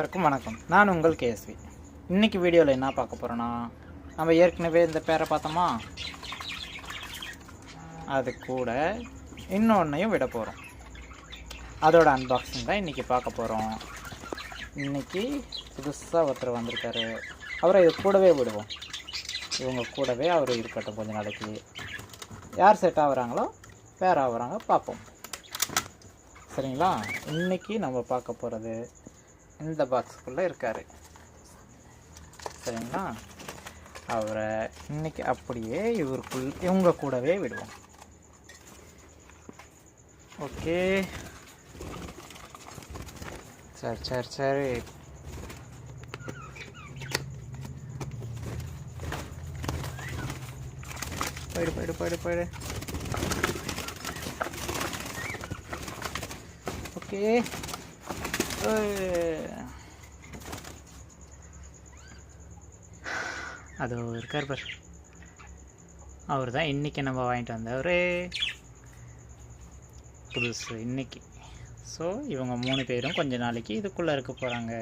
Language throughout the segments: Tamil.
அனைவருக்கும் வணக்கம். நான் உங்கள் கேஎஸ்வி. இன்றைக்கி வீடியோவில் என்ன பார்க்க போகிறோன்னா, நம்ம ஏற்கனவே இந்த பேரை பார்த்தோமா, அது கூட இன்னொன்றையும் விட போகிறோம். அதோட அன்பாக்சிங் தான் இன்றைக்கி பார்க்க போகிறோம். இன்றைக்கி புதுசாக ஒருத்தர் வந்திருக்காரு. அவரை இது கூடவே விடுவோம். இவங்க கூடவே அவர் இருக்கட்டும் கொஞ்ச நாளைக்கு. யார் செட் ஆகுறாங்களோ பேர் ஆகுறாங்க பார்ப்போம். சரிங்களா? இன்றைக்கி நம்ம பார்க்க போகிறது இந்த பாக்ஸுக்குள்ளே இருக்கார். சரிங்களா? அவரை இன்றைக்கி அப்படியே இவங்க கூடவே விடுவோம். ஓகே, சரி சரி சரி. போயிடு போயிடு போயிடு போயிடு. ஓகே, அது இருக்கார் பார். அவர் தான் இன்றைக்கி நம்ம வாங்கிட்டு வந்தவர் புதுசு இன்றைக்கி. ஸோ இவங்க 3 பேரும் கொஞ்ச நாளைக்கு இதுக்குள்ளே இருக்க போகிறாங்க.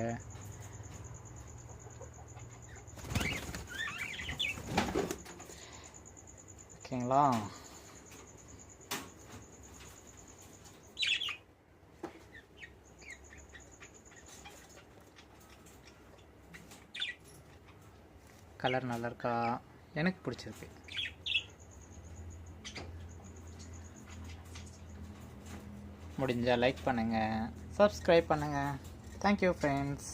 ஓகேங்களா? கலர் நல்லா இருக்கா? எனக்கு பிடிச்சிருக்கு. முடிஞ்சால் லைக் பண்ணுங்கள், சப்ஸ்கிரைப் பண்ணுங்கள். Thank you friends.